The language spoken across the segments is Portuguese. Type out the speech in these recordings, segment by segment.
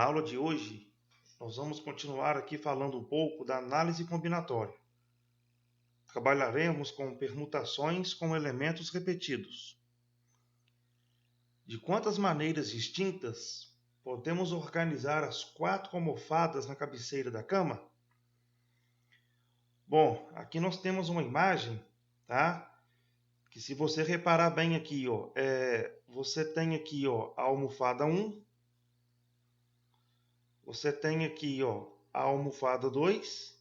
Na aula de hoje, nós vamos continuar aqui falando um pouco da análise combinatória. Trabalharemos com permutações com elementos repetidos. De quantas maneiras distintas podemos organizar as 4 almofadas na cabeceira da cama? Bom, aqui nós temos uma imagem, tá? Que se você reparar bem aqui, você tem aqui, a almofada 1, você tem aqui, a almofada 2,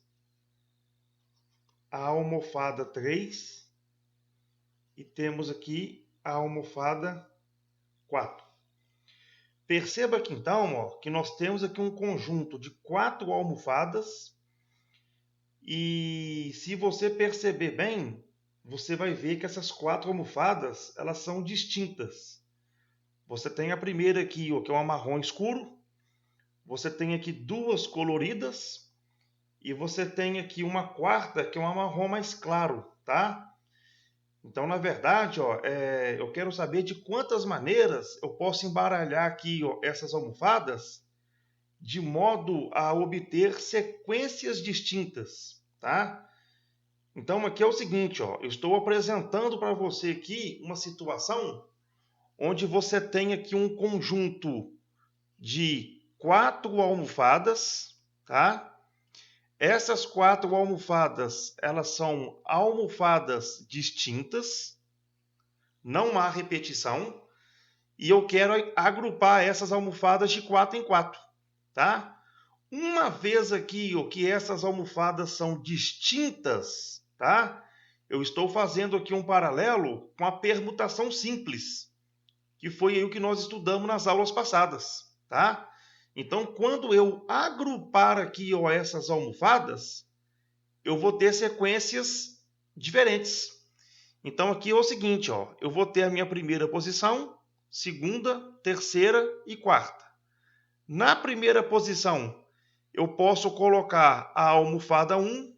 a almofada 3 e temos aqui a almofada 4. Perceba aqui então, que nós temos aqui um conjunto de 4 almofadas e se você perceber bem, você vai ver que essas 4 almofadas, elas são distintas. Você tem a primeira aqui, que é uma marrom escuro. Você tem aqui 2 coloridas. E você tem aqui uma quarta, que é uma marrom mais claro, tá? Então, na verdade, eu quero saber de quantas maneiras eu posso embaralhar aqui, essas almofadas, de modo a obter sequências distintas, tá? Então, aqui é o seguinte, eu estou apresentando para você aqui uma situação onde você tem aqui um conjunto de 4 almofadas, tá? Essas 4 almofadas, elas são almofadas distintas, não há repetição, e eu quero agrupar essas almofadas de 4 em 4, tá? Uma vez aqui, que essas almofadas são distintas, tá? Eu estou fazendo aqui um paralelo com a permutação simples, que foi aí o que nós estudamos nas aulas passadas, tá? Então, quando eu agrupar aqui, essas almofadas, eu vou ter sequências diferentes. Então, aqui é o seguinte, eu vou ter a minha primeira posição, segunda, terceira e quarta. Na primeira posição, eu posso colocar a almofada 1,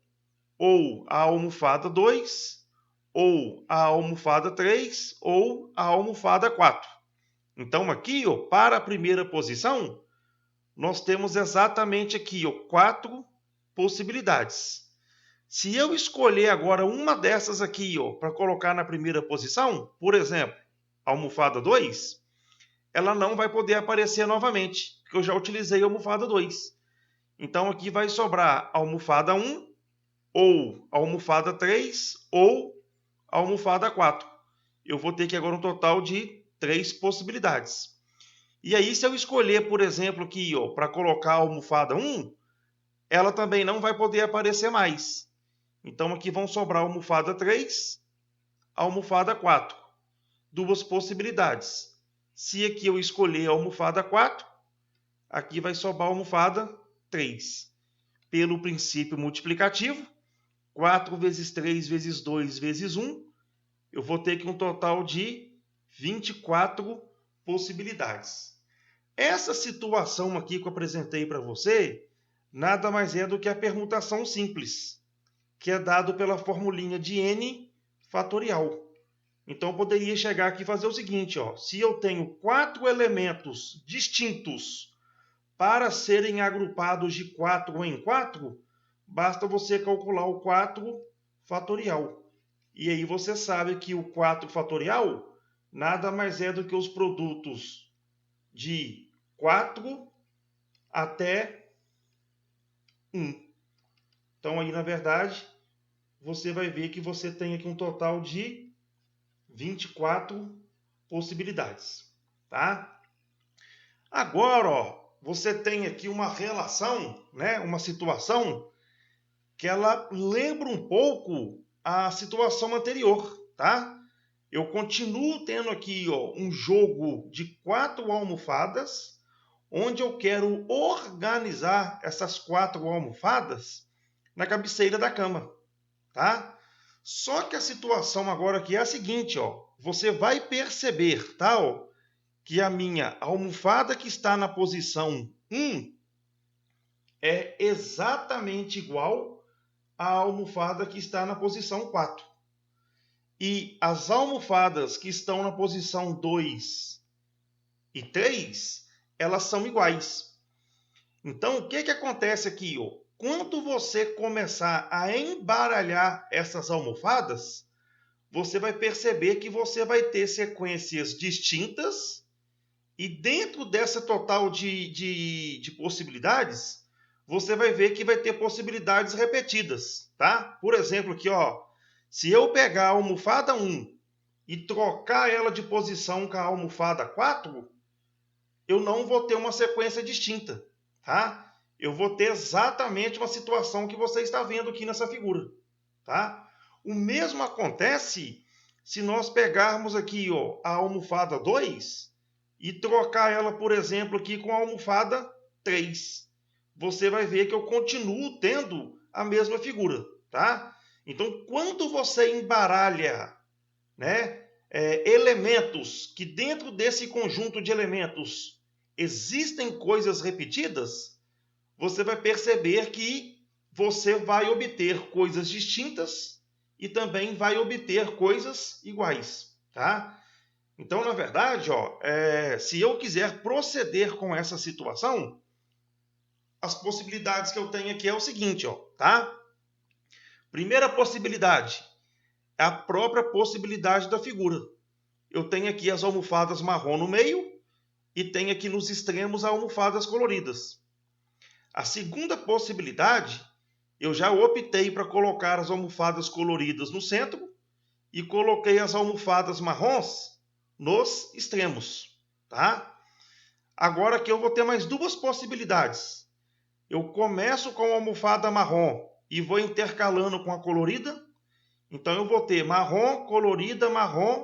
ou a almofada 2, ou a almofada 3, ou a almofada 4. Então, aqui, para a primeira posição, nós temos exatamente aqui 4 possibilidades. Se eu escolher agora uma dessas aqui para colocar na primeira posição, por exemplo, a almofada 2, ela não vai poder aparecer novamente, porque eu já utilizei a almofada 2. Então aqui vai sobrar a almofada 1, ou a almofada 3, ou a almofada 4. Eu vou ter aqui agora um total de 3 possibilidades. E aí, se eu escolher, por exemplo, aqui para colocar a almofada 1, ela também não vai poder aparecer mais. Então aqui vão sobrar a almofada 3, a almofada 4. 2 possibilidades. Se aqui eu escolher a almofada 4, aqui vai sobrar a almofada 3. Pelo princípio multiplicativo, 4 vezes 3 vezes 2 vezes 1, eu vou ter aqui um total de 24 possibilidades. Essa situação aqui que eu apresentei para você, nada mais é do que a permutação simples, que é dado pela formulinha de n fatorial. Então, eu poderia chegar aqui e fazer o seguinte, se eu tenho 4 elementos distintos para serem agrupados de 4 em 4, basta você calcular o 4 fatorial. E aí você sabe que o 4 fatorial nada mais é do que os produtos de 4 até 1. Então, aí, na verdade, você vai ver que você tem aqui um total de 24 possibilidades, tá? Agora, você tem aqui uma relação, né, uma situação que ela lembra um pouco a situação anterior, tá? Eu continuo tendo aqui um jogo de 4 almofadas, onde eu quero organizar essas 4 almofadas na cabeceira da cama, tá? Só que a situação agora aqui é a seguinte, você vai perceber, tá? Que a minha almofada que está na posição 1 é exatamente igual à almofada que está na posição 4. E as almofadas que estão na posição 2 e 3, elas são iguais. Então, o que acontece aqui? Ó? Quando você começar a embaralhar essas almofadas, você vai perceber que você vai ter sequências distintas e dentro dessa total de possibilidades, você vai ver que vai ter possibilidades repetidas, tá? Por exemplo, aqui, ó, se eu pegar a almofada 1 e trocar ela de posição com a almofada 4, eu não vou ter uma sequência distinta, tá? Eu vou ter exatamente uma situação que você está vendo aqui nessa figura, tá? O mesmo acontece se nós pegarmos aqui, ó, a almofada 2 e trocar ela, por exemplo, aqui com a almofada 3. Você vai ver que eu continuo tendo a mesma figura, tá? Então, quando você embaralha, né, elementos que dentro desse conjunto de elementos existem coisas repetidas, você vai perceber que você vai obter coisas distintas e também vai obter coisas iguais, tá? Então, na verdade, ó, se eu quiser proceder com essa situação, as possibilidades que eu tenho aqui é o seguinte, ó, tá? Primeira possibilidade é a própria possibilidade da figura. Eu tenho aqui as almofadas marrom no meio e tenho aqui nos extremos almofadas coloridas. A segunda possibilidade, eu já optei para colocar as almofadas coloridas no centro e coloquei as almofadas marrons nos extremos, tá? Agora aqui eu vou ter mais duas possibilidades. Eu começo com a almofada marrom e vou intercalando com a colorida. Então eu vou ter marrom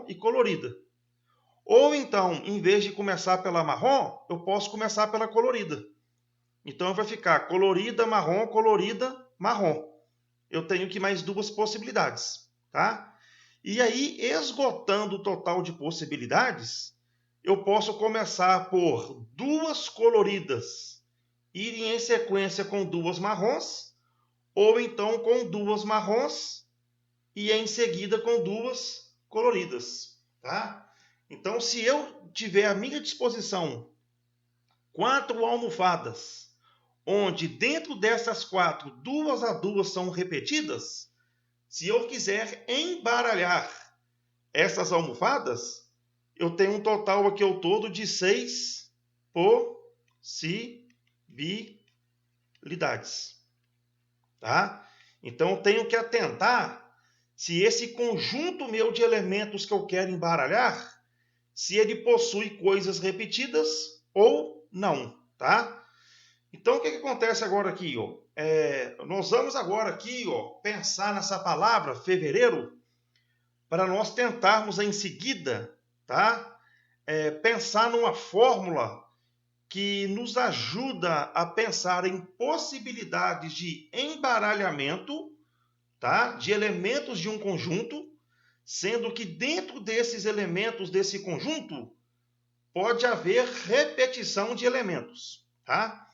e colorida. Ou então, em vez de começar pela marrom, eu posso começar pela colorida. Então vai ficar colorida, marrom. Eu tenho aqui mais duas possibilidades, tá? E aí, esgotando o total de possibilidades, eu posso começar por duas coloridas, irem em sequência com duas marrons, ou então com duas marrons e em seguida com duas coloridas, tá? Então, se eu tiver à minha disposição 4 almofadas, onde dentro dessas 4, 2 a 2 são repetidas, se eu quiser embaralhar essas almofadas, eu tenho um total aqui ao todo de 6 possibilidades, tá? Então, eu tenho que atentar se esse conjunto meu de elementos que eu quero embaralhar, se ele possui coisas repetidas ou não, tá? Então, o que acontece agora aqui? Ó? Nós vamos agora aqui, ó, pensar nessa palavra fevereiro para nós tentarmos em seguida, tá? Pensar numa fórmula que nos ajuda a pensar em possibilidades de embaralhamento, tá? De elementos de um conjunto, sendo que dentro desses elementos desse conjunto pode haver repetição de elementos, tá?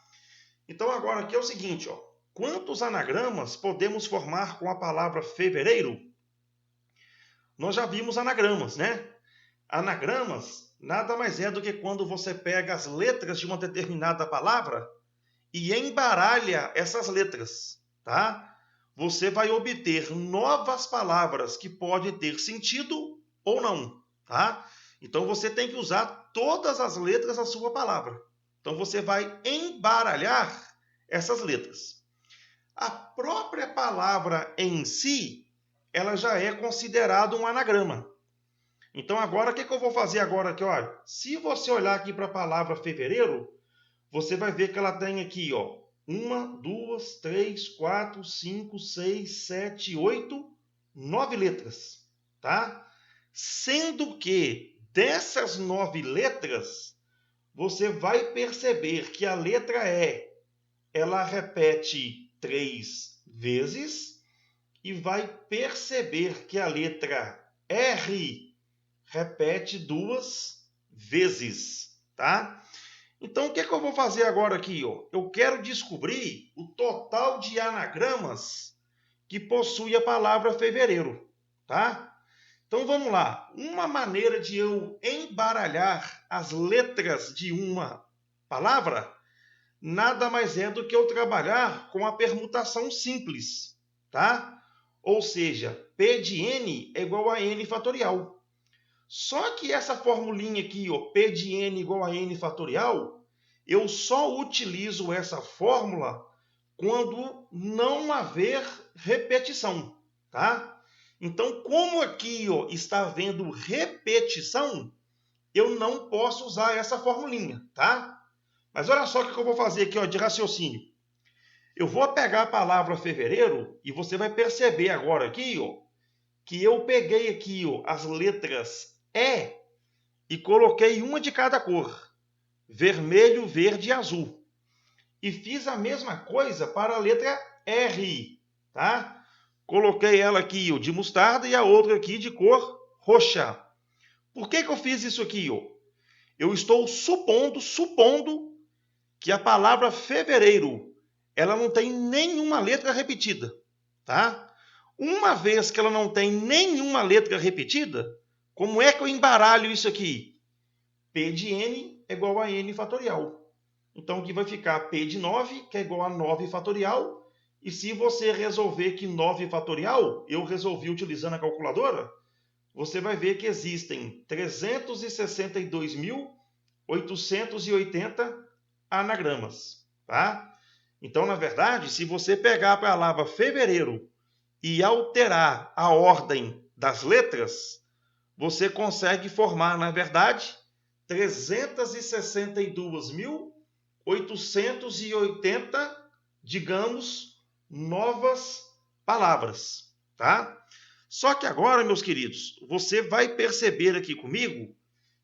Então agora aqui é o seguinte, ó. Quantos anagramas podemos formar com a palavra fevereiro? Nós já vimos anagramas, né? Anagramas nada mais é do que quando você pega as letras de uma determinada palavra e embaralha essas letras, tá? Você vai obter novas palavras que podem ter sentido ou não, tá? Então você tem que usar todas as letras da sua palavra. Então você vai embaralhar essas letras. A própria palavra em si, ela já é considerada um anagrama. Então agora, o que eu vou fazer agora aqui? Olha, se você olhar aqui para a palavra fevereiro, você vai ver que ela tem aqui, ó, 1, 2, 3, 4, 5, 6, 7, 8, 9 letras, tá? Sendo que dessas 9 letras, você vai perceber que a letra E, ela repete 3 vezes e vai perceber que a letra R repete 2 vezes, tá? Então, o que eu vou fazer agora aqui? Ó? Eu quero descobrir o total de anagramas que possui a palavra fevereiro, tá? Então, vamos lá. Uma maneira de eu embaralhar as letras de uma palavra nada mais é do que eu trabalhar com a permutação simples, tá? Ou seja, P de n é igual a n fatorial. Só que essa formulinha aqui, ó, P de n igual a n fatorial, eu só utilizo essa fórmula quando não haver repetição, tá? Então, como aqui, ó, está havendo repetição, eu não posso usar essa formulinha, tá? Mas olha só o que eu vou fazer aqui, ó, de raciocínio. Eu vou pegar a palavra fevereiro e você vai perceber agora aqui, ó, que eu peguei aqui, ó, as letras e coloquei uma de cada cor, vermelho, verde e azul. E fiz a mesma coisa para a letra R, tá? Coloquei ela aqui, ó, de mostarda e a outra aqui de cor roxa. Por que eu fiz isso aqui, ó? Eu estou supondo que a palavra fevereiro, ela não tem nenhuma letra repetida, tá? Uma vez que ela não tem nenhuma letra repetida, como é que eu embaralho isso aqui? P de n é igual a n fatorial. Então aqui vai ficar P de 9, que é igual a 9 fatorial. E se você resolver que 9 fatorial, eu resolvi utilizando a calculadora, você vai ver que existem 362.880 anagramas, tá? Então, na verdade, se você pegar a palavra fevereiro e alterar a ordem das letras, você consegue formar, na verdade, 362.880, digamos, novas palavras, tá? Só que agora, meus queridos, você vai perceber aqui comigo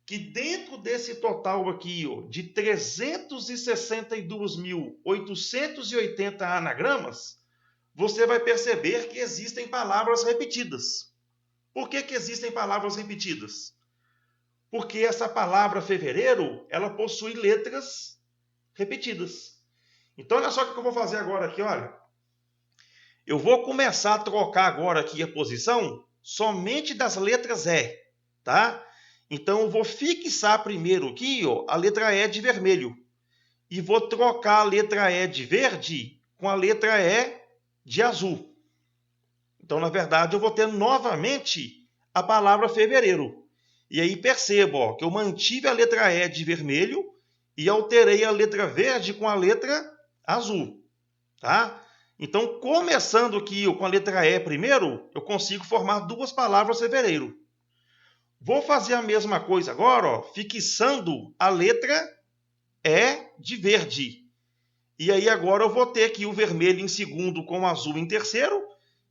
que dentro desse total aqui, ó, de 362.880 anagramas, você vai perceber que existem palavras repetidas. Por que existem palavras repetidas? Porque essa palavra fevereiro, ela possui letras repetidas. Então, olha só o que eu vou fazer agora aqui, olha. Eu vou começar a trocar agora aqui a posição somente das letras E, tá? Então, eu vou fixar primeiro aqui, ó, a letra E de vermelho. E vou trocar a letra E de verde com a letra E de azul. Então, na verdade, eu vou ter novamente a palavra fevereiro. E aí percebo, ó, que eu mantive a letra E de vermelho e alterei a letra verde com a letra azul, tá? Então, começando aqui com a letra E primeiro, eu consigo formar duas palavras fevereiro. Vou fazer a mesma coisa agora, ó, fixando a letra E de verde. E aí agora eu vou ter aqui o vermelho em segundo com o azul em terceiro.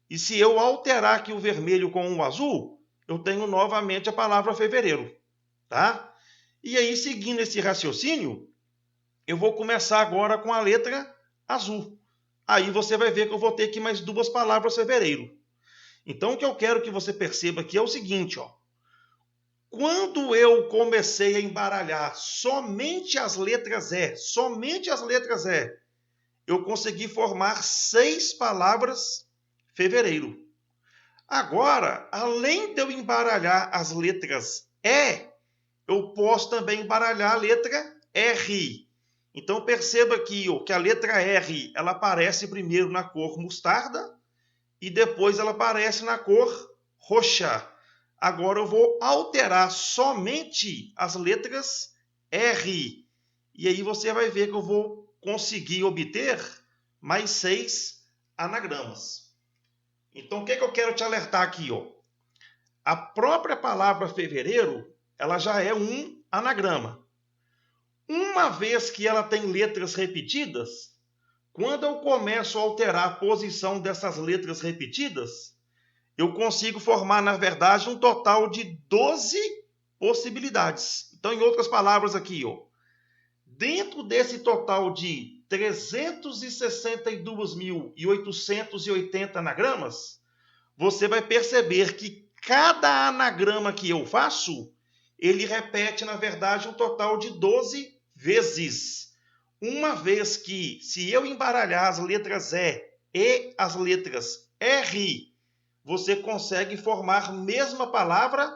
E se eu alterar aqui o vermelho com o azul, eu tenho novamente a palavra fevereiro, tá? E aí, seguindo esse raciocínio, eu vou começar agora com a letra azul. Aí você vai ver que eu vou ter aqui mais duas palavras fevereiro. Então, o que eu quero que você perceba aqui é o seguinte, ó. Quando eu comecei a embaralhar somente as letras E, eu consegui formar 6 palavras fevereiro. Agora, além de eu embaralhar as letras E, eu posso também embaralhar a letra R. Então, perceba aqui, ó, que a letra R ela aparece primeiro na cor mostarda e depois ela aparece na cor roxa. Agora eu vou alterar somente as letras R. E aí você vai ver que eu vou conseguir obter mais 6 anagramas. Então, o que eu quero te alertar aqui, ó? A própria palavra fevereiro, ela já é um anagrama. Uma vez que ela tem letras repetidas, quando eu começo a alterar a posição dessas letras repetidas, eu consigo formar, na verdade, um total de 12 possibilidades. Então, em outras palavras aqui, ó, dentro desse total de 362.880 anagramas, você vai perceber que cada anagrama que eu faço, ele repete, na verdade, um total de 12 vezes. Uma vez que, se eu embaralhar as letras E as letras R, você consegue formar a mesma palavra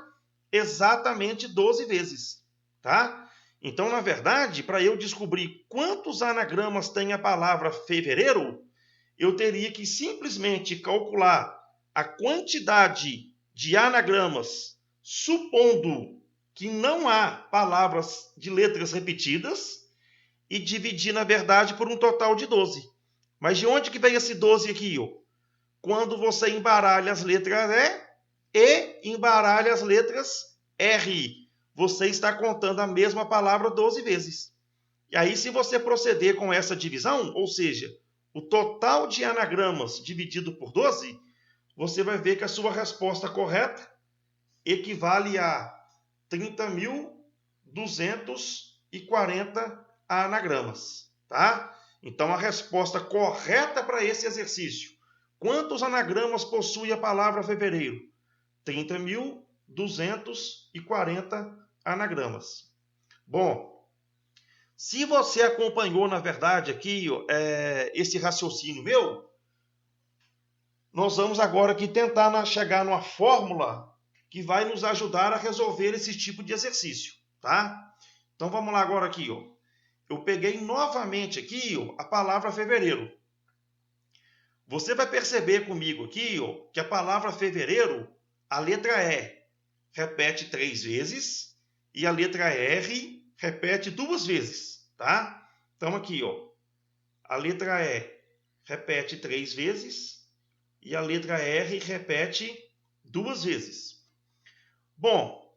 exatamente 12 vezes, tá? Então, na verdade, para eu descobrir quantos anagramas tem a palavra fevereiro, eu teria que simplesmente calcular a quantidade de anagramas, supondo que não há palavras de letras repetidas, e dividir, na verdade, por um total de 12. Mas de onde que vem esse 12 aqui? Ó? Quando você embaralha as letras E embaralha as letras R. Você está contando a mesma palavra 12 vezes. E aí, se você proceder com essa divisão, ou seja, o total de anagramas dividido por 12, você vai ver que a sua resposta correta equivale a 30.240 anagramas, tá? Então, a resposta correta para esse exercício: quantos anagramas possui a palavra fevereiro? 30.240 anagramas. Bom, se você acompanhou, na verdade, aqui esse raciocínio meu, nós vamos agora aqui tentar chegar numa fórmula que vai nos ajudar a resolver esse tipo de exercício, tá? Então, vamos lá agora aqui, ó. Eu peguei novamente aqui, ó, a palavra fevereiro. Você vai perceber comigo aqui, ó, que a palavra fevereiro, a letra E repete 3 vezes e a letra R repete 2 vezes, tá? Então, aqui, ó, a letra E repete 3 vezes e a letra R repete 2 vezes. Bom,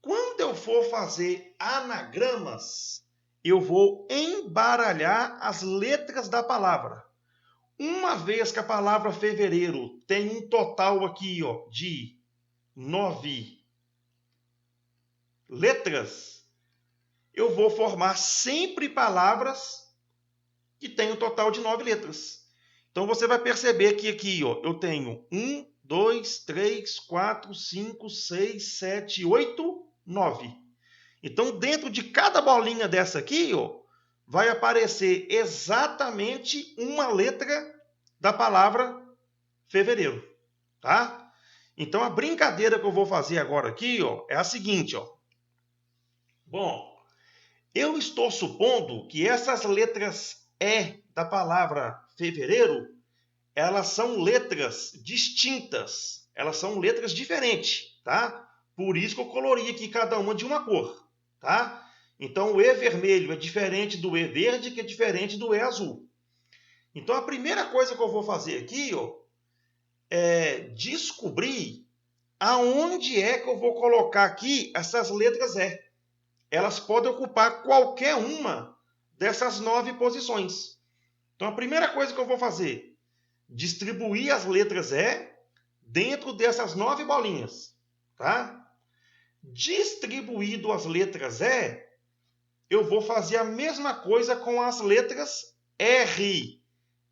quando eu for fazer anagramas, eu vou embaralhar as letras da palavra. Uma vez que a palavra fevereiro tem um total aqui, ó, de 9 letras, eu vou formar sempre palavras que têm um total de 9 letras. Então, você vai perceber que aqui, ó, eu tenho 1, 2, 3, 4, 5, 6, 7, 8, 9. Então, dentro de cada bolinha dessa aqui, ó, vai aparecer exatamente uma letra da palavra fevereiro, tá? Então, a brincadeira que eu vou fazer agora aqui, ó, é a seguinte, ó. Bom, eu estou supondo que essas letras E da palavra fevereiro, elas são letras distintas, elas são letras diferentes, tá? Por isso que eu colori aqui cada uma de uma cor, tá? Então, o E vermelho é diferente do E verde, que é diferente do E azul. Então, a primeira coisa que eu vou fazer aqui, ó, é descobrir aonde é que eu vou colocar aqui essas letras E. Elas podem ocupar qualquer uma dessas 9 posições. Então, a primeira coisa que eu vou fazer, distribuir as letras E dentro dessas 9 bolinhas, tá? Distribuído as letras E, eu vou fazer a mesma coisa com as letras R.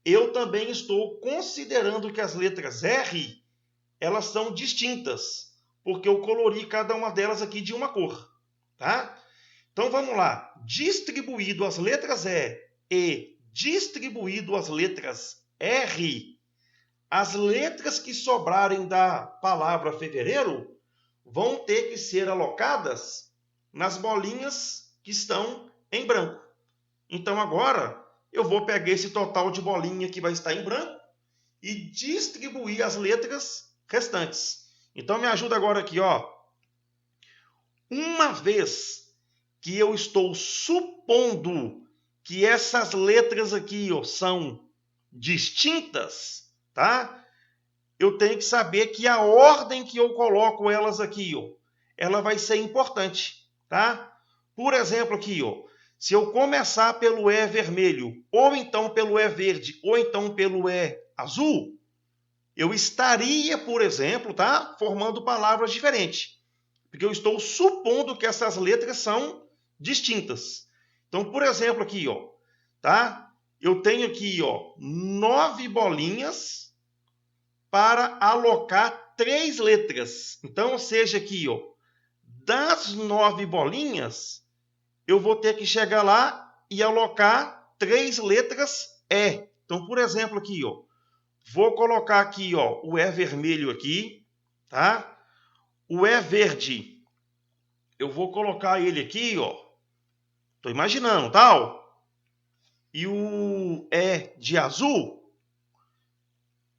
Eu também estou considerando que as letras R, elas são distintas, porque eu colori cada uma delas aqui de uma cor, tá? Então, vamos lá. Distribuído as letras E distribuído as letras R, as letras que sobrarem da palavra fevereiro vão ter que ser alocadas nas bolinhas que estão em branco. Então, agora, eu vou pegar esse total de bolinha que vai estar em branco e distribuir as letras restantes. Então, me ajuda agora aqui, ó. Uma vez que eu estou supondo que essas letras aqui, ó, são distintas, tá? Eu tenho que saber que a ordem que eu coloco elas aqui, ó, ela vai ser importante, tá? Por exemplo, aqui, ó, se eu começar pelo E vermelho, ou então pelo E verde, ou então pelo E azul, eu estaria, por exemplo, tá, formando palavras diferentes, porque eu estou supondo que essas letras são distintas. Então, por exemplo, aqui, ó, tá? Eu tenho aqui, ó, 9 bolinhas para alocar 3 letras. Então, ou seja, aqui, ó, das 9 bolinhas, eu vou ter que chegar lá e alocar 3 letras E. Então, por exemplo, aqui, ó, vou colocar aqui, ó, o E vermelho aqui, tá? O E verde, eu vou colocar ele aqui, ó, Estou imaginando, tal. E o E de azul,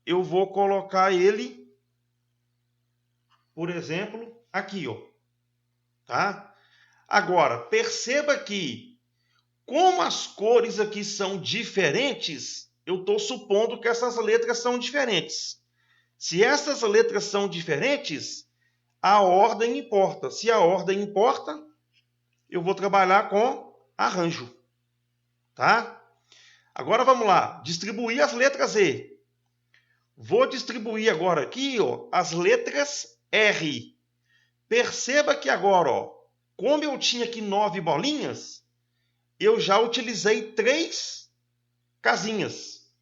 eu vou colocar ele, por exemplo, aqui, ó. Tá? Agora, perceba que, como as cores aqui são diferentes, eu estou supondo que essas letras são diferentes. Se essas letras são diferentes, a ordem importa. Se a ordem importa, eu vou trabalhar com arranjo. Tá? Agora vamos lá, distribuir as letras E. Vou distribuir agora aqui, ó, as letras R. Perceba que agora, ó, como eu tinha aqui 9 bolinhas, eu já utilizei 3 casinhas.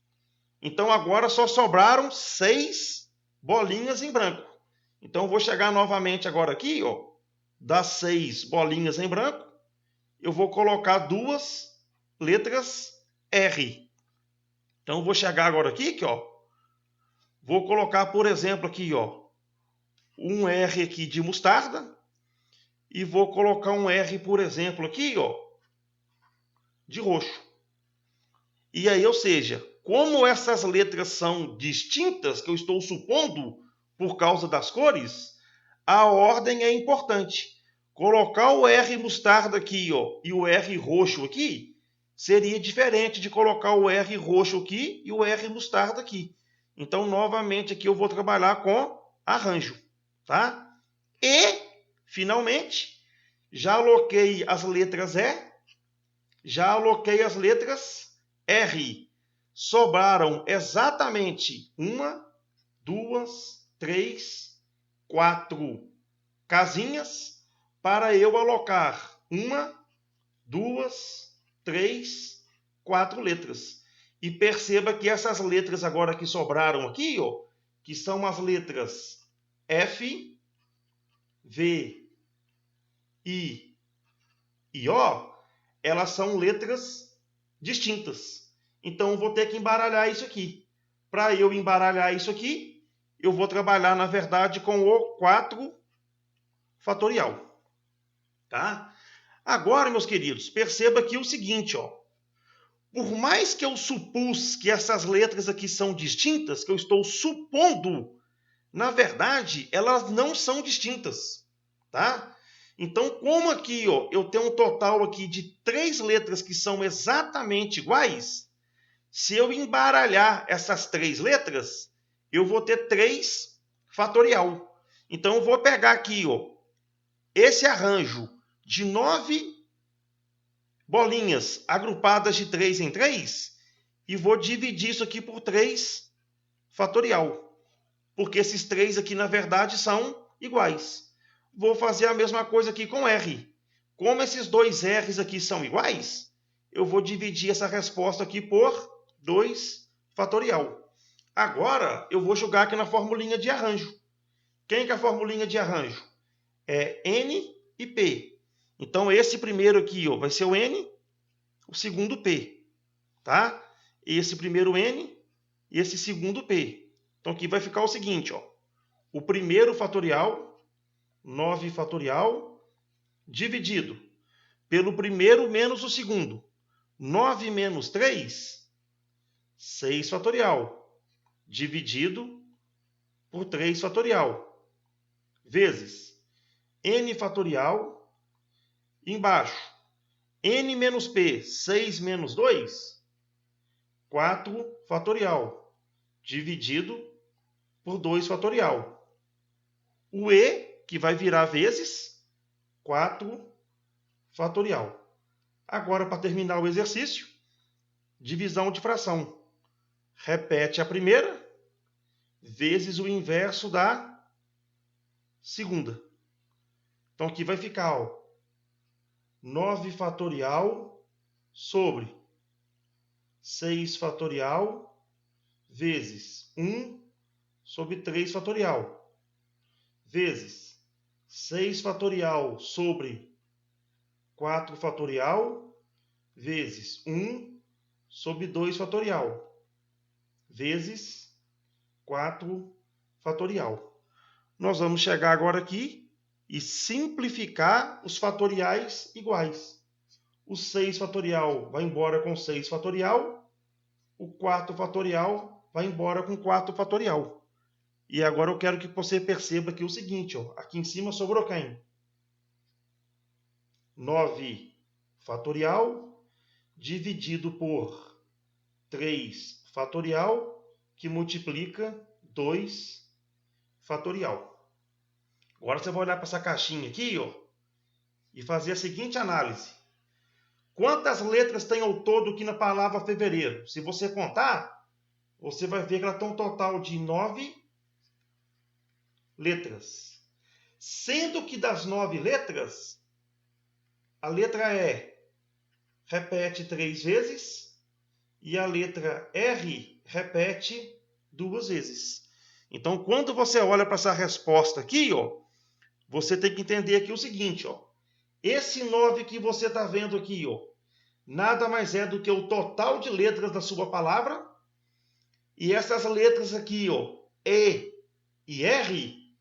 Então agora só sobraram 6 bolinhas em branco. Então eu vou chegar novamente agora aqui, ó, das 6 bolinhas em branco, eu vou colocar 2 letras R. Então eu vou chegar agora aqui, ó, vou colocar, por exemplo, aqui, ó, um R aqui de mostarda e vou colocar um R, por exemplo, aqui, ó, de roxo. E aí, ou seja, como essas letras são distintas, que eu estou supondo por causa das cores, a ordem é importante. Colocar o R mostarda aqui, ó, e o R roxo aqui, seria diferente de colocar o R roxo aqui e o R mostarda aqui. Então, novamente, aqui eu vou trabalhar com arranjo, tá? E, finalmente, já aloquei as letras E, já aloquei as letras R. Sobraram exatamente 1, 2, 3, 4 casinhas para eu alocar 1, 2, 3, 4 letras. E perceba que essas letras agora que sobraram aqui, ó, que são as letras F, V, I e O, elas são letras distintas. Então, eu vou ter que embaralhar isso aqui. Para eu embaralhar isso aqui, eu vou trabalhar, na verdade, com o 4 fatorial. Tá? Agora, meus queridos, perceba aqui o seguinte, ó. Por mais que eu supus que essas letras aqui são distintas, que eu estou supondo, na verdade, elas não são distintas. Tá? Então, como aqui, ó, eu tenho um total aqui de 3 letras que são exatamente iguais, se eu embaralhar essas 3 letras, eu vou ter 3 fatorial. Então, eu vou pegar aqui, ó, esse arranjo de 9 bolinhas agrupadas de 3 em 3 e vou dividir isso aqui por 3 fatorial. Porque esses 3 aqui, na verdade, são iguais. Vou fazer a mesma coisa aqui com R. Como esses dois R's aqui são iguais, eu vou dividir essa resposta aqui por 2 fatorial. Agora, eu vou jogar aqui na formulinha de arranjo. Quem que é a formulinha de arranjo? É N e P. Então, esse primeiro aqui, ó, vai ser o N, o segundo P. Tá? Esse primeiro N e esse segundo P. Então, aqui vai ficar o seguinte, ó. O primeiro fatorial, 9 fatorial, dividido pelo primeiro menos o segundo. 9 menos 3, 6 fatorial, dividido por 3 fatorial, vezes N fatorial, embaixo, N menos P, 6 menos 2, 4 fatorial, dividido por 2 fatorial. O E, que vai virar vezes 4 fatorial. Agora, para terminar o exercício, divisão de fração. Repete a primeira, vezes o inverso da segunda. Então, aqui vai ficar, ó, 9 fatorial sobre 6 fatorial vezes 1 sobre 3 fatorial, vezes 6 fatorial sobre 4 fatorial, vezes 1 sobre 2 fatorial, vezes 4 fatorial. Nós vamos chegar agora aqui e simplificar os fatoriais iguais. o 6 fatorial vai embora com 6 fatorial, o 4 fatorial vai embora com 4 fatorial. E agora eu quero que você perceba aqui o seguinte, ó, aqui em cima sobrou quem? 9 fatorial dividido por 3 fatorial, que multiplica 2 fatorial. Agora você vai olhar para essa caixinha aqui, ó, e fazer a seguinte análise. Quantas letras tem ao todo aqui na palavra fevereiro? Se você contar, você vai ver que ela tem um total de 9 letras. Sendo que das 9 letras, a letra E repete 3 vezes e a letra R repete 2 vezes. Então, quando você olha para essa resposta aqui, ó, você tem que entender aqui o seguinte, ó. Esse 9 que você está vendo aqui, ó, nada mais é do que o total de letras da sua palavra. E essas letras aqui, ó, E e R,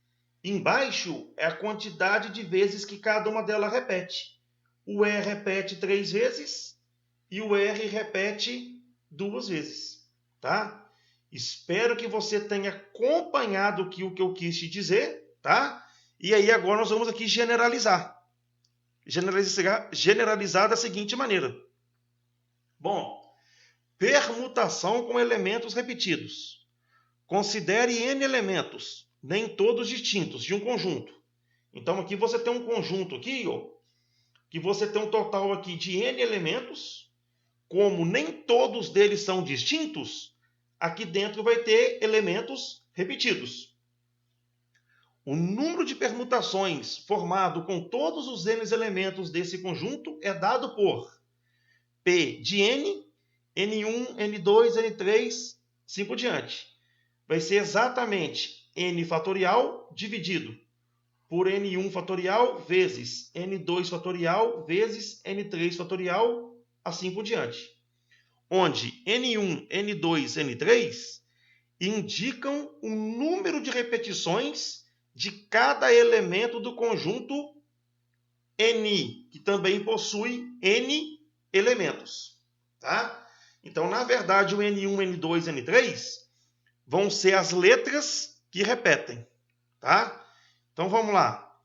embaixo é a quantidade de vezes que cada uma delas repete. O E repete 3 vezes e o R repete 2 vezes, tá? Espero que você tenha acompanhado aqui o que eu quis te dizer, tá? E aí agora nós vamos aqui generalizar. Generalizar da seguinte maneira. Bom, permutação com elementos repetidos. Considere N elementos, nem todos distintos, de um conjunto. Então aqui você tem um conjunto aqui, ó, que você tem um total aqui de N elementos. Como nem todos deles são distintos, aqui dentro vai ter elementos repetidos. O número de permutações formado com todos os N elementos desse conjunto é dado por P de N, N1, N2, N3, assim por diante. Vai ser exatamente N fatorial dividido por N1 fatorial vezes N2 fatorial vezes N3 fatorial, assim por diante. Onde N1, N2, N3 indicam o número de repetições de cada elemento do conjunto N, que também possui N elementos. Tá? Então, na verdade, o N1, N2, N3 vão ser as letras que repetem. Tá? Então, vamos lá.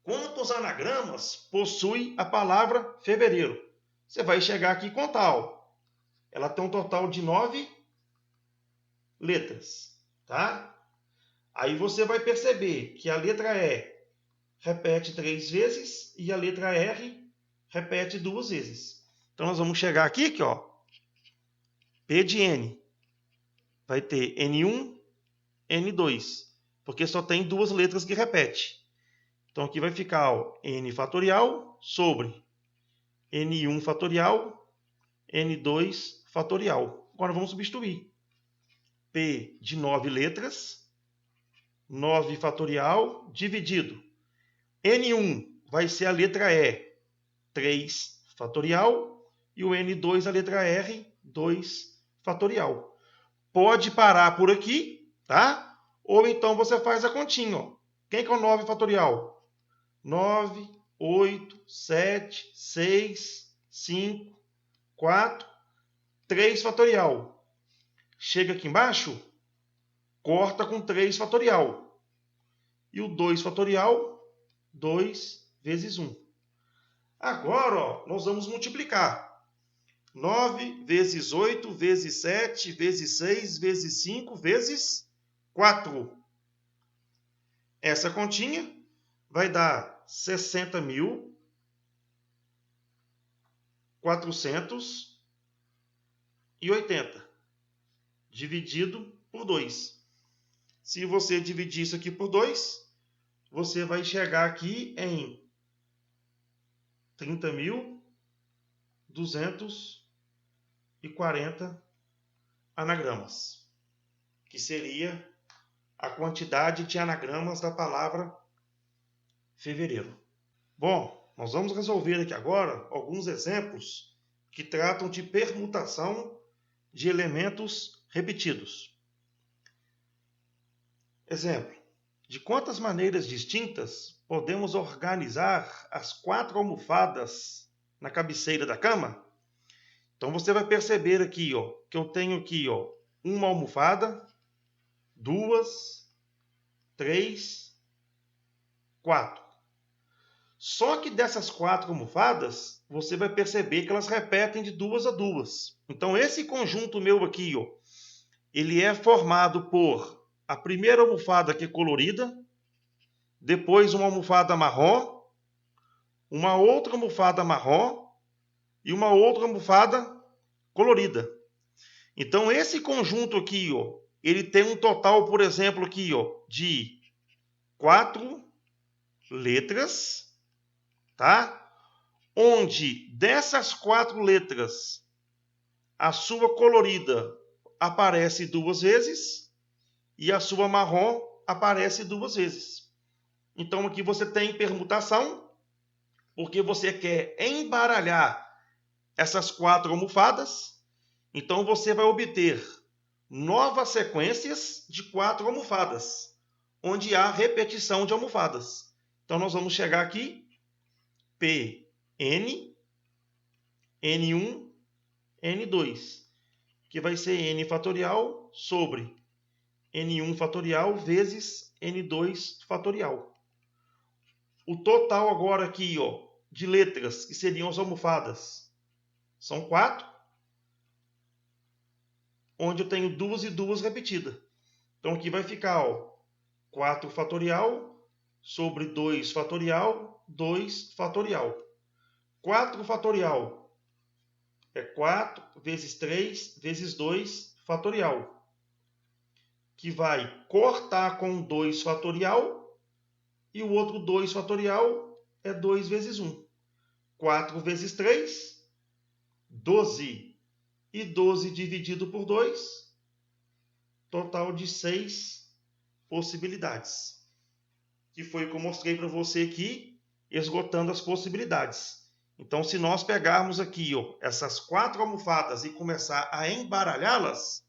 Quantos anagramas possui a palavra fevereiro? Você vai chegar aqui e contar. Ó. Ela tem um total de 9 letras. Tá? Aí você vai perceber que a letra E repete 3 vezes e a letra R repete 2 vezes. Então, nós vamos chegar aqui, ó. P de N vai ter N1, N2, porque só tem 2 letras que repete. Então, aqui vai ficar ó, N fatorial sobre N1 fatorial, N2 fatorial. Agora vamos substituir. P de 9 letras, 9 fatorial dividido. N1 vai ser a letra E, 3 fatorial, e o N2 a letra R, 2 fatorial. Pode parar por aqui, tá? Ou então você faz a continha. Ó. Quem que é o 9 fatorial? 9, 8, 7, 6, 5, 4, 3 fatorial. Chega aqui embaixo, corta com 3 fatorial. E o 2 fatorial, 2 vezes 1. Agora, ó, nós vamos multiplicar. 9 vezes 8 vezes 7 vezes 6 vezes 5 vezes 4. Essa continha vai dar 60.480 dividido por 2. Se você dividir isso aqui por 2, você vai chegar aqui em 30.240 anagramas, que seria a quantidade de anagramas da palavra fevereiro. Bom, nós vamos resolver aqui agora alguns exemplos que tratam de permutação de elementos repetidos. Exemplo: de quantas maneiras distintas podemos organizar as 4 almofadas na cabeceira da cama, então você vai perceber aqui, ó, que eu tenho aqui, ó, uma almofada, 2, 3, 4. Só que dessas 4 almofadas, você vai perceber que elas repetem de 2 a 2. Então esse conjunto meu aqui, ó, ele é formado por a primeira almofada que é colorida, depois uma almofada marrom, uma outra almofada marrom e uma outra almofada colorida. Então esse conjunto aqui, ó, ele tem um total, por exemplo, aqui, ó, de 4 letras, tá? Onde dessas 4 letras a sua colorida aparece 2 vezes e a sua marrom aparece 2 vezes. Então aqui você tem permutação, porque você quer embaralhar essas 4 almofadas. Então você vai obter novas sequências de 4 almofadas, onde há repetição de almofadas. Então nós vamos chegar aqui, Pn, N1, N2, que vai ser N fatorial sobre N1 fatorial vezes N2 fatorial. O total agora aqui, ó, de letras, que seriam as almofadas, são 4, onde eu tenho 2 e 2 repetidas. Então aqui vai ficar, ó, 4 fatorial sobre 2 fatorial, 2 fatorial. 4 fatorial é 4 vezes 3 vezes 2 fatorial, que vai cortar com 2 fatorial, e o outro 2 fatorial é 2 vezes 1. 4 vezes 3, 12. E 12 dividido por 2, total de 6 possibilidades. Que foi o que eu mostrei para você aqui, esgotando as possibilidades. Então, se nós pegarmos aqui, ó, essas 4 almofadas e começar a embaralhá-las,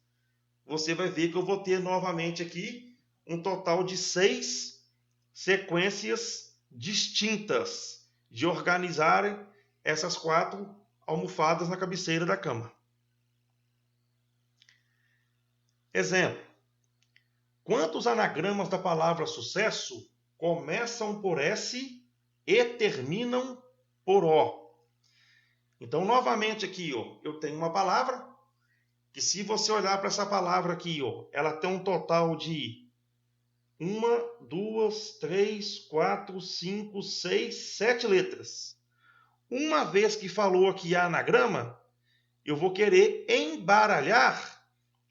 você vai ver que eu vou ter novamente aqui um total de 6 sequências distintas de organizar essas 4 almofadas na cabeceira da cama. Exemplo. Quantos anagramas da palavra sucesso começam por S e terminam por O? Então, novamente aqui, ó, eu tenho uma palavra que, se você olhar para essa palavra aqui, ó, ela tem um total de 1, 2, 3, 4, 5, 6, 7 letras. Uma vez que falou aqui anagrama, eu vou querer embaralhar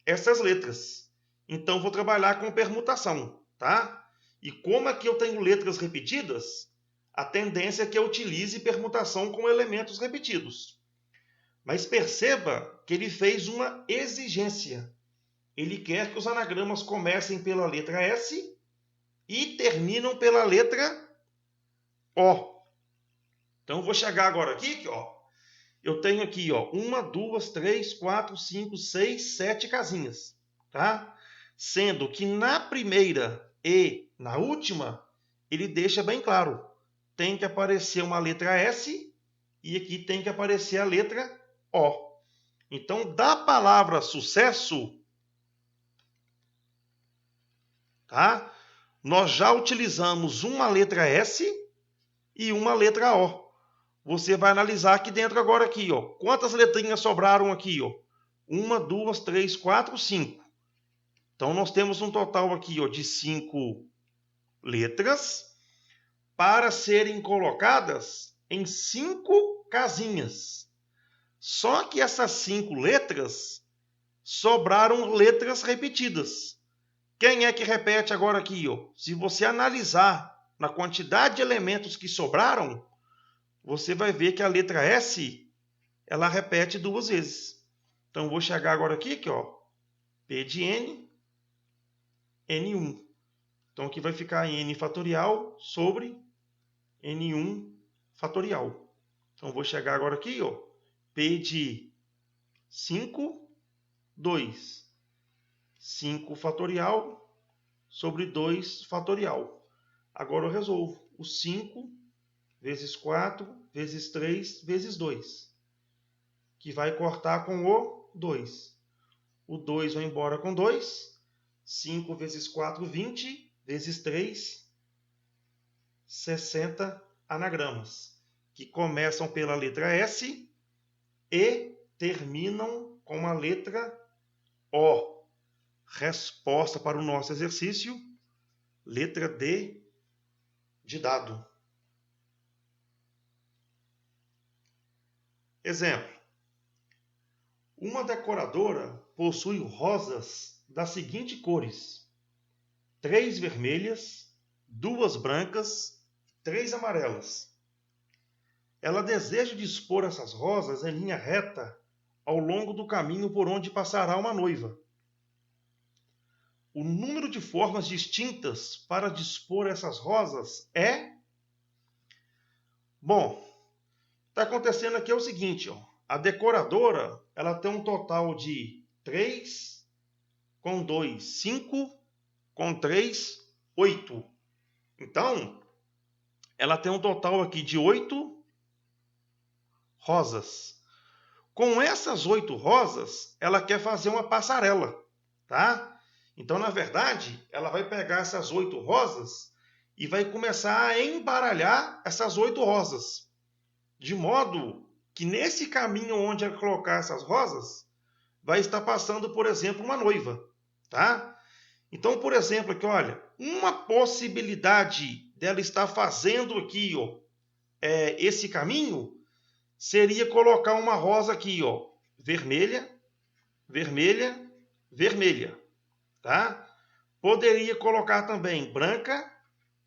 essas letras. Então, vou trabalhar com permutação, tá? E como aqui eu tenho letras repetidas, a tendência é que eu utilize permutação com elementos repetidos. Mas perceba que ele fez uma exigência. Ele quer que os anagramas comecem pela letra S e terminam pela letra O. Então, eu vou chegar agora aqui, ó. Eu tenho aqui, ó, 1, 2, 3, 4, 5, 6, 7 casinhas, tá? Sendo que na primeira e na última, ele deixa bem claro. Tem que aparecer uma letra S e aqui tem que aparecer a letra O. Então, da palavra sucesso, tá? Nós já utilizamos uma letra S e uma letra O. Você vai analisar aqui dentro agora aqui, ó. Quantas letrinhas sobraram aqui, ó? 1, 2, 3, 4, 5. Então, nós temos um total aqui, ó, de 5 letras para serem colocadas em 5 casinhas. Só que essas 5 letras sobraram letras repetidas. Quem é que repete agora aqui, ó? Se você analisar na quantidade de elementos que sobraram, você vai ver que a letra S, ela repete 2 vezes. Então, eu vou chegar agora aqui, ó, P de N, N1. Então, aqui vai ficar N fatorial sobre N1 fatorial. Então, vou chegar agora aqui, ó, P de 5, 2. 5 fatorial sobre 2 fatorial. Agora eu resolvo. O 5 vezes 4, vezes 3, vezes 2. Que vai cortar com o 2. O 2 vai embora com 2. 5 vezes 4, 20. Vezes 3, 60 anagramas. Que começam pela letra S e terminam com a letra O. Resposta para o nosso exercício, letra D de dado. Exemplo. Uma decoradora possui rosas das seguintes cores: 3 vermelhas, 2 brancas, 3 amarelas. Ela deseja dispor essas rosas em linha reta ao longo do caminho por onde passará uma noiva. O número de formas distintas para dispor essas rosas é... Bom, está acontecendo aqui é o seguinte, ó. A decoradora, ela tem um total de 3, com 2, 5, com 3, 8. Então, ela tem um total aqui de 8 rosas. Com essas 8 rosas, ela quer fazer uma passarela, tá? Então, na verdade, ela vai pegar essas 8 rosas e vai começar a embaralhar essas 8 rosas. De modo que nesse caminho onde ela colocar essas rosas, vai estar passando, por exemplo, uma noiva, tá? Então, por exemplo, aqui, olha, uma possibilidade dela estar fazendo aqui, ó, esse caminho, seria colocar uma rosa aqui, ó, vermelha, vermelha, vermelha, tá? Poderia colocar também branca,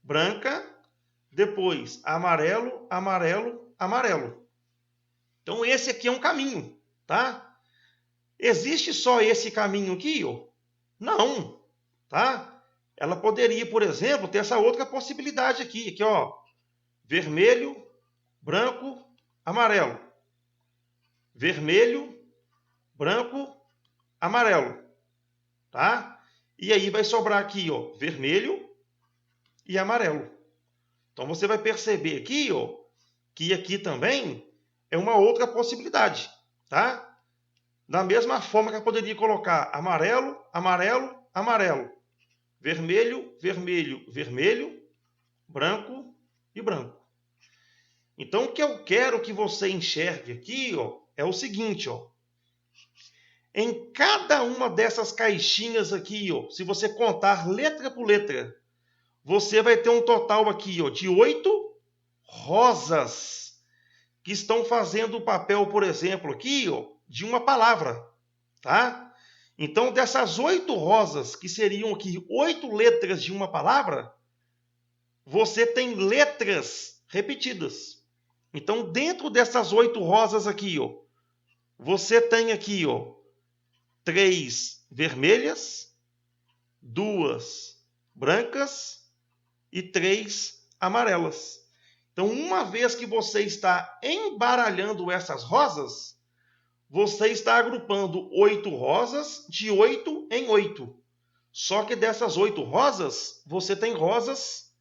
branca, depois amarelo, amarelo, amarelo. Então esse aqui é um caminho, tá? Existe só esse caminho aqui, ó? Não, tá? Ela poderia, por exemplo, ter essa outra possibilidade aqui, ó, vermelho, branco, amarelo. Vermelho, branco, amarelo, tá? E aí vai sobrar aqui, ó, vermelho e amarelo. Então você vai perceber aqui, ó, que aqui também é uma outra possibilidade, tá? Da mesma forma que eu poderia colocar amarelo, amarelo, amarelo, vermelho, vermelho, vermelho, branco e branco. Então o que eu quero que você enxergue aqui, ó, é o seguinte, ó. Em cada uma dessas caixinhas aqui, ó, se você contar letra por letra, você vai ter um total aqui, ó, de 8 rosas que estão fazendo o papel, por exemplo, aqui, ó, de uma palavra, tá? Então, dessas 8 rosas, que seriam aqui 8 letras de uma palavra, você tem letras repetidas. Então, dentro dessas 8 rosas aqui, ó, você tem aqui, ó, 3 vermelhas, 2 brancas e 3 amarelas. Então, uma vez que você está embaralhando essas rosas, você está agrupando 8 rosas de 8 em 8. Só que dessas 8 rosas, você tem rosas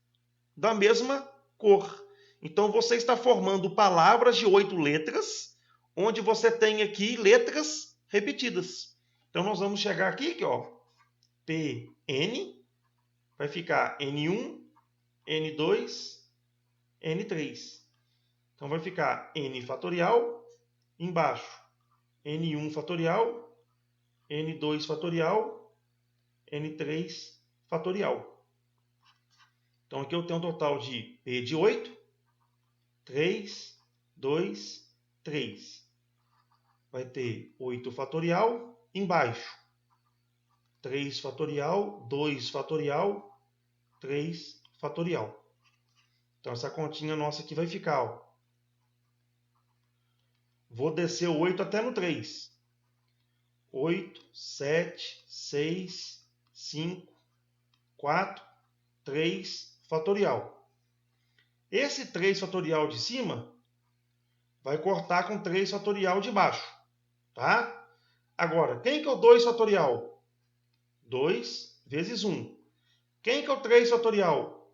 da mesma cor. Então, você está formando palavras de 8 letras, onde você tem aqui letras repetidas. Então, nós vamos chegar aqui, ó, PN, vai ficar N1, N2, N3. Então, vai ficar N fatorial, embaixo, N1 fatorial, N2 fatorial, N3 fatorial. Então, aqui eu tenho um total de P de 8, 3, 2, 3. Vai ter 8 fatorial, embaixo, 3 fatorial, 2 fatorial, 3 fatorial. Então, essa continha nossa aqui vai ficar, ó. Vou descer o 8 até no 3. 8, 7, 6, 5, 4, 3 fatorial. Esse 3 fatorial de cima vai cortar com 3 fatorial de baixo, tá? Agora, quem que é o 2 fatorial? 2 vezes 1. Quem que é o 3 fatorial?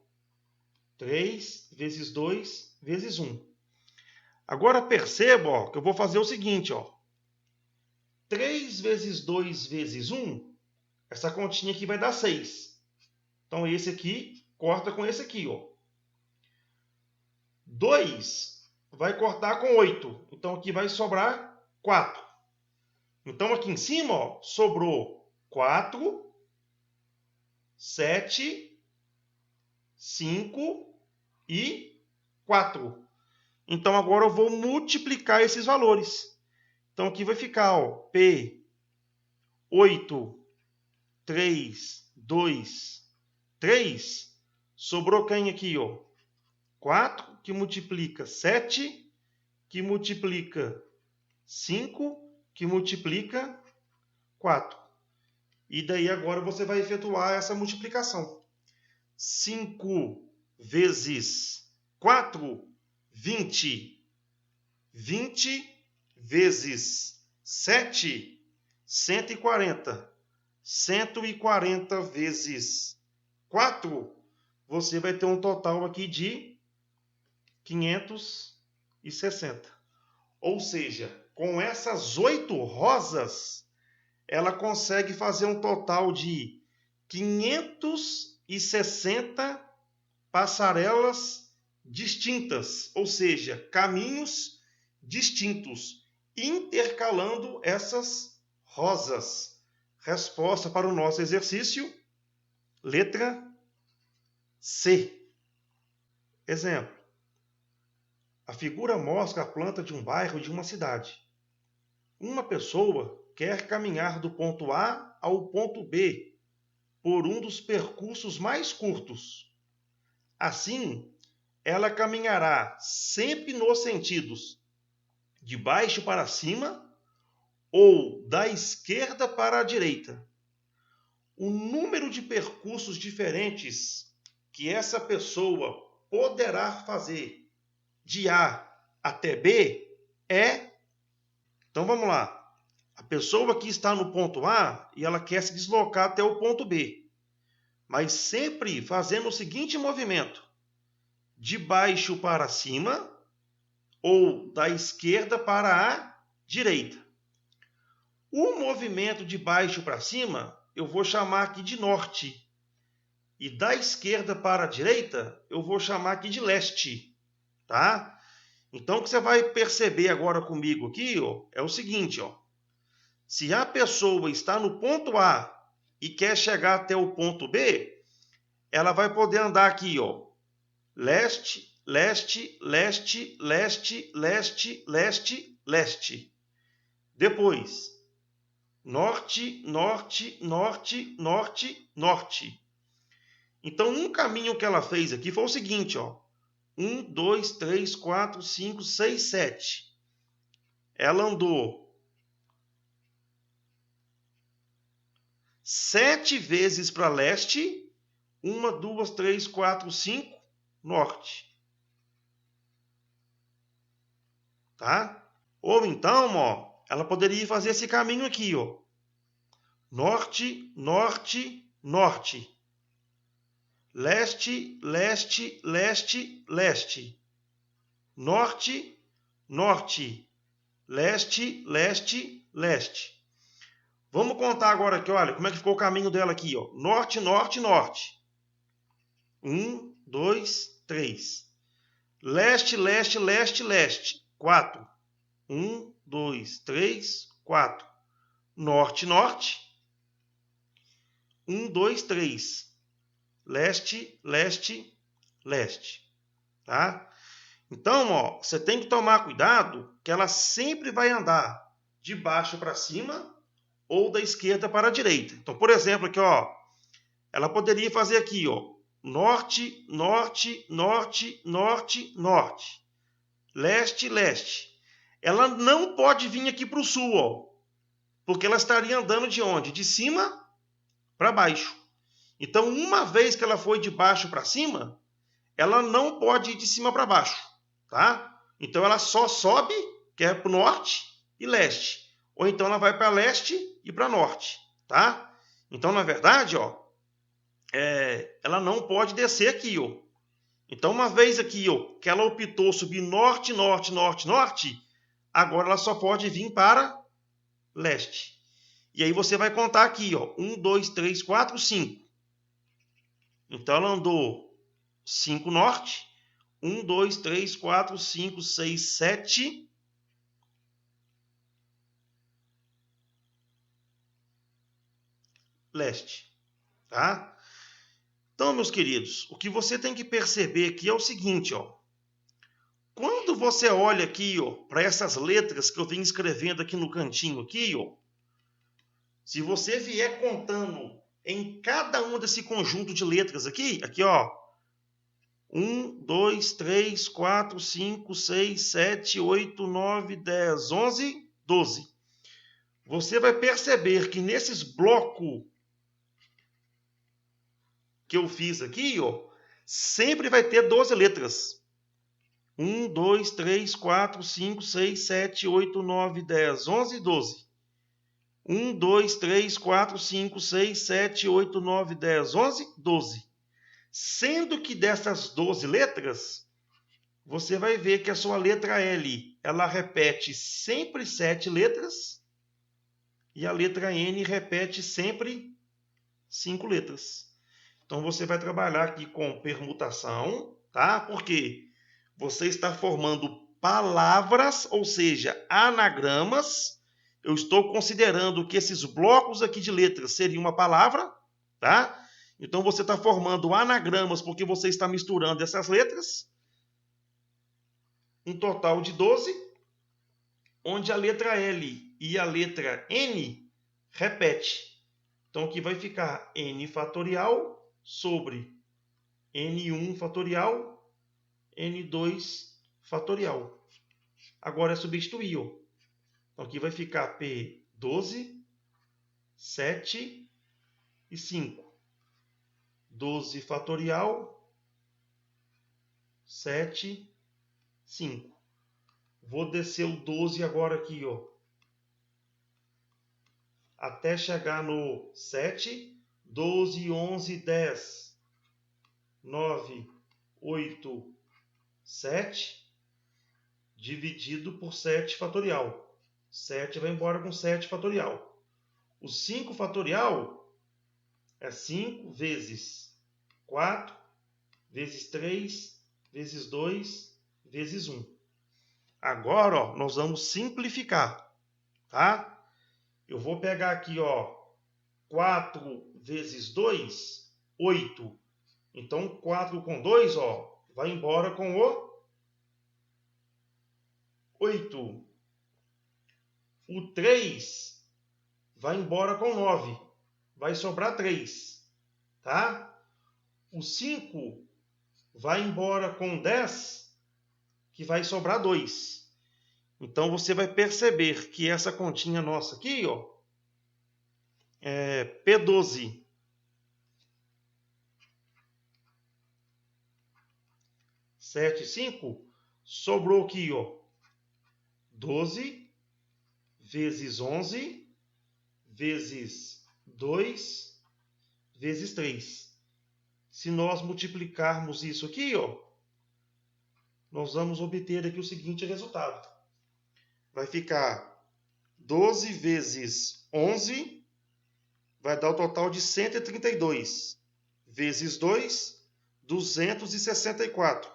3 vezes 2 vezes 1. Agora perceba, ó, que eu vou fazer o seguinte, ó. 3 vezes 2 vezes 1, essa continha aqui vai dar 6. Então esse aqui corta com esse aqui, ó. 2 vai cortar com 8. Então aqui vai sobrar 4. Então aqui em cima, ó, sobrou 4, 7, 5 e 4. Então agora eu vou multiplicar esses valores. Então aqui vai ficar, ó, P 8, 3, 2, 3. Sobrou quem aqui, ó? 4, que multiplica 7, que multiplica 5, que multiplica 4. E daí agora você vai efetuar essa multiplicação. 5 vezes 4, 20. 20 vezes 7, 140. 140 vezes 4, você vai ter um total aqui de 560. Ou seja, com essas 8 rosas, ela consegue fazer um total de 560 passarelas distintas, ou seja, caminhos distintos, intercalando essas rosas. Resposta para o nosso exercício, letra C. Exemplo. A figura mostra a planta de um bairro de uma cidade. Uma pessoa quer caminhar do ponto A ao ponto B por um dos percursos mais curtos. Assim, ela caminhará sempre nos sentidos de baixo para cima ou da esquerda para a direita. O número de percursos diferentes que essa pessoa poderá fazer de A até B é... Então vamos lá. A pessoa que está no ponto A e ela quer se deslocar até o ponto B, mas sempre fazendo o seguinte movimento: de baixo para cima ou da esquerda para a direita. O movimento de baixo para cima eu vou chamar aqui de norte. E da esquerda para a direita eu vou chamar aqui de leste. Tá? Então o que você vai perceber agora comigo aqui, ó, é o seguinte, ó. Se a pessoa está no ponto A e quer chegar até o ponto B, ela vai poder andar aqui, ó. Leste, leste, leste, leste, leste, leste, leste. Depois, norte, norte, norte, norte, norte. Então, um caminho que ela fez aqui foi o seguinte, ó. 1, 2, 3, 4, 5, 6, 7. Ela andou 7 vezes para leste. 1, 2, 3, 4, 5, norte. Tá? Ou então, ó, ela poderia fazer esse caminho aqui, ó. Norte, norte, norte. Leste, leste, leste, leste. Norte, norte. Leste, leste, leste. Vamos contar agora aqui, olha, como é que ficou o caminho dela aqui, ó. Norte, norte, norte. 1, 2, 3. Leste, leste, leste, leste. 4. 1, 2, 3, 4. Norte, norte. 1, 2, 3. Leste, leste, leste. Tá? Então, ó, você tem que tomar cuidado que ela sempre vai andar de baixo para cima ou da esquerda para a direita. Então, por exemplo, aqui, ó, ela poderia fazer aqui, ó, norte, norte, norte, norte, norte. Leste, leste. Ela não pode vir aqui para o sul, ó, porque ela estaria andando de onde? De cima para baixo. Então, uma vez que ela foi de baixo para cima, ela não pode ir de cima para baixo, tá? Então, ela só sobe, que é para o norte e leste. Ou então, ela vai para leste e para norte, tá? Então, na verdade, ó, ela não pode descer aqui, ó. Então, uma vez aqui, ó, que ela optou subir norte, norte, norte, norte, agora ela só pode vir para leste. E aí você vai contar aqui, ó, 1, 2, 3, 4, 5. Então ela andou 5 norte, 1, 2, 3, 4, 5, 6, 7. Leste, tá? Então, meus queridos, o que você tem que perceber aqui é o seguinte, ó. Quando você olha aqui, ó, para essas letras que eu venho escrevendo aqui no cantinho aqui, ó, se você vier contando em cada um desse conjunto de letras aqui, ó, 1, 2, 3, 4, 5, 6, 7, 8, 9, 10, 11, 12. Você vai perceber que nesses blocos que eu fiz aqui, ó, sempre vai ter 12 letras. 1, 2, 3, 4, 5, 6, 7, 8, 9, 10, 11, 12. 1, 2, 3, 4, 5, 6, 7, 8, 9, 10, 11, 12. Sendo que dessas 12 letras, você vai ver que a sua letra L, ela repete sempre 7 letras, e a letra N repete sempre 5 letras. Então você vai trabalhar aqui com permutação, tá? Porque você está formando palavras, ou seja, anagramas. Eu estou considerando que esses blocos aqui de letras seriam uma palavra, tá? Então você está formando anagramas porque você está misturando essas letras. Um total de 12, onde a letra L e a letra N repete. Então aqui vai ficar N fatorial sobre N1 fatorial, N2 fatorial. Agora é substituir. Ó. Então aqui vai ficar P12, 7 e 5. 12 fatorial, 7, 5. Vou descer o 12 agora aqui, ó, até chegar no 7. 12, 11, 10, 9, 8, 7, dividido por 7 fatorial. 7 vai embora com 7 fatorial. O 5 fatorial é 5 vezes 4, vezes 3, vezes 2, vezes 1. Agora, ó, nós vamos simplificar, tá? Eu vou pegar aqui, ó, 4 vezes 2, 8. Então, 4 com 2, ó, vai embora com o 8. O 3 vai embora com 9. Vai sobrar 3, tá? O 5 vai embora com 10, que vai sobrar 2. Então, você vai perceber que essa continha nossa aqui, ó, é P12. 7, 5, sobrou aqui, ó, 12 vezes 11 vezes 2 vezes 3. Se nós multiplicarmos isso aqui, ó, nós vamos obter aqui o seguinte resultado. Vai ficar 12 vezes 11, vai dar o total de 132. Vezes 2, 264.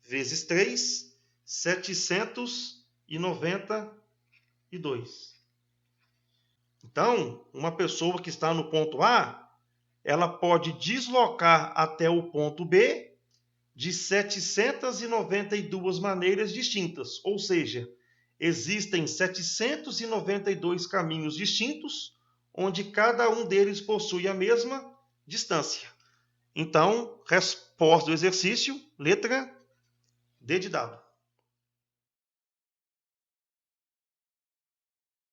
Vezes 3, 792. Então, uma pessoa que está no ponto A, ela pode deslocar até o ponto B de 792 maneiras distintas. Ou seja, existem 792 caminhos distintos, onde cada um deles possui a mesma distância. Então, resposta do exercício, letra D de dado.